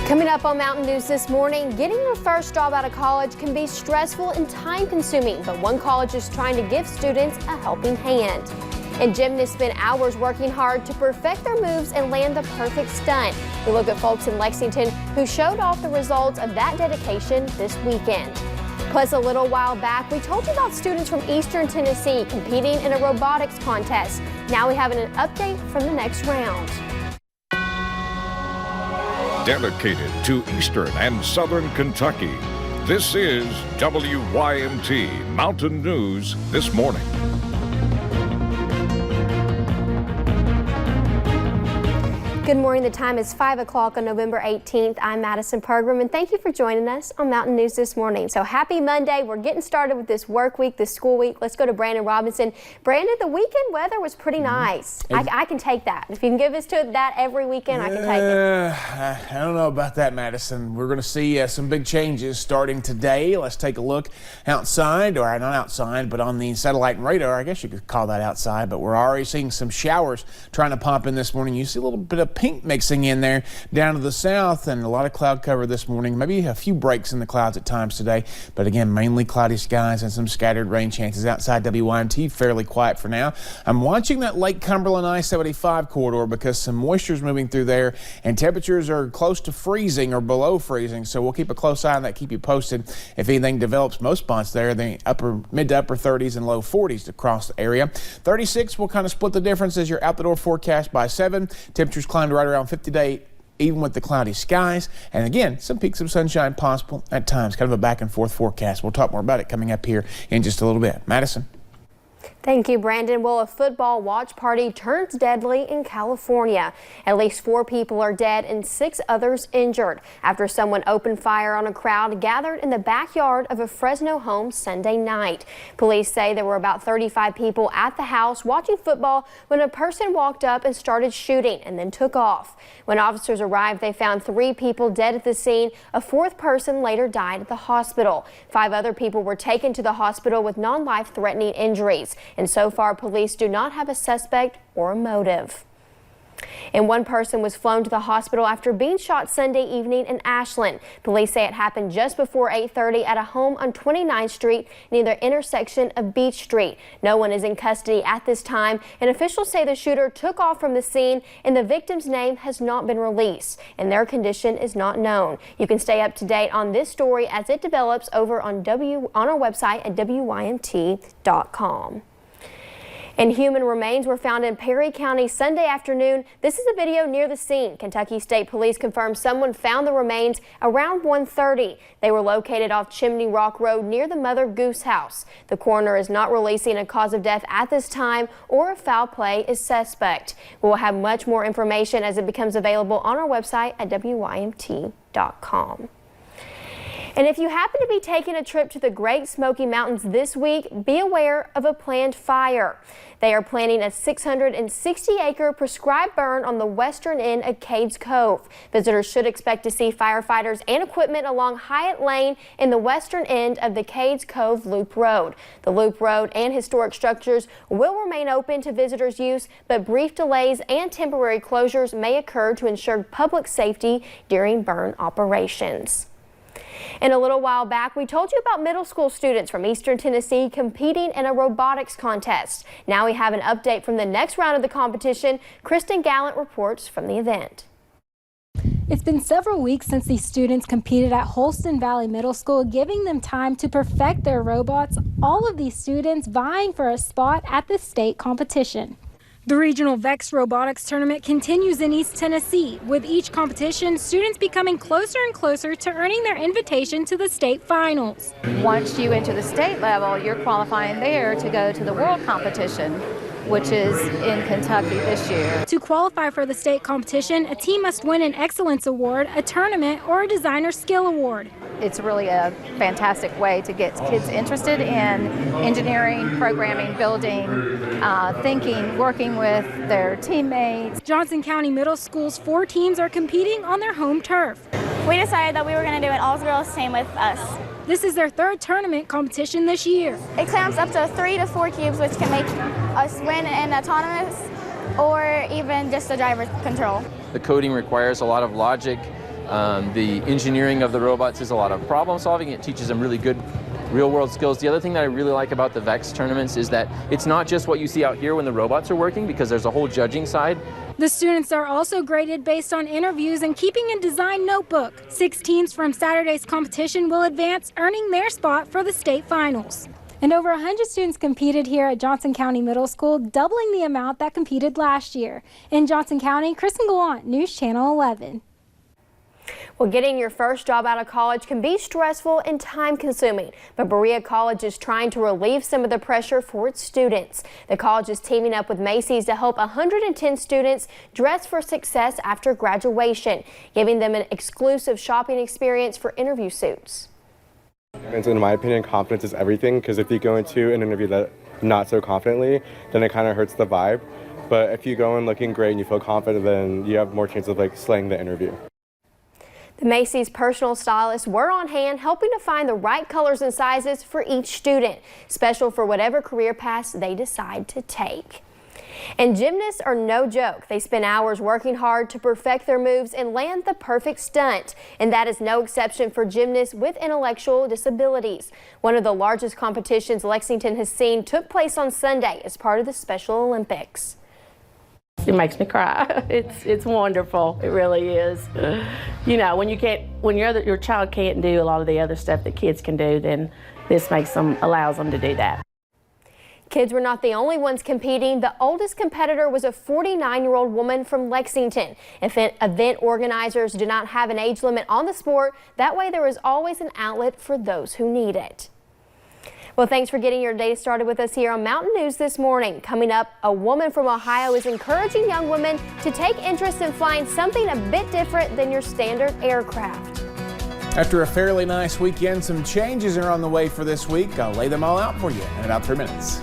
Coming up on Mountain News this morning, getting your first job out of college can be stressful and time-consuming, but one college is trying to give students a helping hand. And gymnasts spend hours working hard to perfect their moves and land the perfect stunt. We look at folks in Lexington who showed off the results of that dedication this weekend. Plus, a little while back, we told you about students from Eastern Tennessee competing in a robotics contest. Now we have an update from the next round. Dedicated to Eastern and Southern Kentucky, this is WYMT Mountain News This Morning. Good morning. The time is 5 o'clock on November 18th. I'm Madison Pergram, and thank you for joining us on Mountain News This Morning. So happy Monday. We're getting started with this work week, this school week. Let's go to Brandon Robinson. Brandon, the weekend weather was pretty nice. I can take that. If you can give us to that every weekend, I can take it. I don't know about that, Madison. We're going to see some big changes starting today. Let's take a look outside, or not outside, but on the satellite and radar. I guess you could call that outside, but we're already seeing some showers trying to pop in this morning. You see a little bit of pink mixing in there down to the south, and a lot of cloud cover this morning. Maybe a few breaks in the clouds at times today, but again, mainly cloudy skies and some scattered rain chances. Outside WYMT, fairly quiet for now. I'm watching that Lake Cumberland I-75 corridor because some moisture is moving through there, and temperatures are close to freezing or below freezing, so we'll keep a close eye on that, keep you posted if anything develops. Most spots there, the mid to upper 30s and low 40s across the area. 36 will kind of split the difference as your out the door forecast by 7. Temperatures climbed right around 50 today, even with the cloudy skies. And again, some peaks of sunshine possible at times. Kind of a back and forth forecast. We'll talk more about it coming up here in just a little bit. Madison. Thank you, Brandon. Well, a football watch party turns deadly in California. At least 4 people are dead and 6 others injured after someone opened fire on a crowd gathered in the backyard of a Fresno home Sunday night. Police say there were about 35 people at the house watching football when a person walked up and started shooting and then took off. When officers arrived, they found 3 people dead at the scene. A 4th person later died at the hospital. 5 other people were taken to the hospital with non-life-threatening injuries. And so far, police do not have a suspect or a motive. And one person was flown to the hospital after being shot Sunday evening in Ashland. Police say it happened just before 8:30 at a home on 29th Street near the intersection of Beach Street. No one is in custody at this time, and officials say the shooter took off from the scene, and the victim's name has not been released, and their condition is not known. You can stay up to date on this story as it develops over on our website at WYMT.com. And human remains were found in Perry County Sunday afternoon. This is a video near the scene. Kentucky State Police confirmed someone found the remains around 1:30. They were located off Chimney Rock Road near the Mother Goose House. The coroner is not releasing a cause of death at this time or if foul play is suspect. We will have much more information as it becomes available on our website at WYMT.com. And if you happen to be taking a trip to the Great Smoky Mountains this week, be aware of a planned fire. They are planning a 660-acre prescribed burn on the western end of Cades Cove. Visitors should expect to see firefighters and equipment along Hyatt Lane in the western end of the Cades Cove Loop Road. The Loop Road and historic structures will remain open to visitors' use, but brief delays and temporary closures may occur to ensure public safety during burn operations. And a little while back, we told you about middle school students from Eastern Tennessee competing in a robotics contest. Now we have an update from the next round of the competition. Kristen Gallant reports from the event. It's been several weeks since these students competed at Holston Valley Middle School, giving them time to perfect their robots, all of these students vying for a spot at the state competition. The regional VEX Robotics Tournament continues in East Tennessee. With each competition, students becoming closer and closer to earning their invitation to the state finals. Once you enter the state level, you're qualifying there to go to the world competition, which is in Kentucky this year. To qualify for the state competition, a team must win an Excellence Award, a tournament, or a Designer Skill Award. It's really a fantastic way to get kids interested in engineering, programming, building, thinking, working with their teammates. Johnson County Middle School's 4 teams are competing on their home turf. We decided that we were going to do an all-girls team with us. This is their 3rd tournament competition this year. It clamps up to 3 to 4 cubes, which can make us win in autonomous or even just the driver's control. The coding requires a lot of logic The engineering of the robots is a lot of problem solving. It teaches them really good real-world skills. The other thing that I really like about the VEX tournaments is that it's not just what you see out here when the robots are working, because there's a whole judging side. The students are also graded based on interviews and keeping a design notebook. 6 teams from Saturday's competition will advance, earning their spot for the state finals. And over 100 students competed here at Johnson County Middle School, doubling the amount that competed last year. In Johnson County, Kristen Gallant, News Channel 11. Well, getting your first job out of college can be stressful and time-consuming, but Berea College is trying to relieve some of the pressure for its students. The college is teaming up with Macys to help 110 students dress for success after graduation, giving them an exclusive shopping experience for interview suits. And so in my opinion, confidence is everything, because if you go into an interview that not so confidently, then it kind of hurts the vibe. But if you go in looking great and you feel confident, then you have more chance of slaying the interview. The Macys personal stylists were on hand, helping to find the right colors and sizes for each student, special for whatever career paths they decide to take. And gymnasts are no joke. They spend hours working hard to perfect their moves and land the perfect stunt. And that is no exception for gymnasts with intellectual disabilities. One of the largest competitions Lexington has seen took place on Sunday as part of the Special Olympics. It makes me cry. It's wonderful. It really is. You know, when your child can't do a lot of the other stuff that kids can do, then this allows them to do that. Kids were not the only ones competing. The oldest competitor was a 49-year-old woman from Lexington. Event organizers do not have an age limit on the sport. That way there is always an outlet for those who need it. Well, thanks for getting your day started with us here on Mountain News this morning. Coming up, a woman from Ohio is encouraging young women to take interest in flying something a bit different than your standard aircraft. After a fairly nice weekend, some changes are on the way for this week. I'll lay them all out for you in about 3 minutes.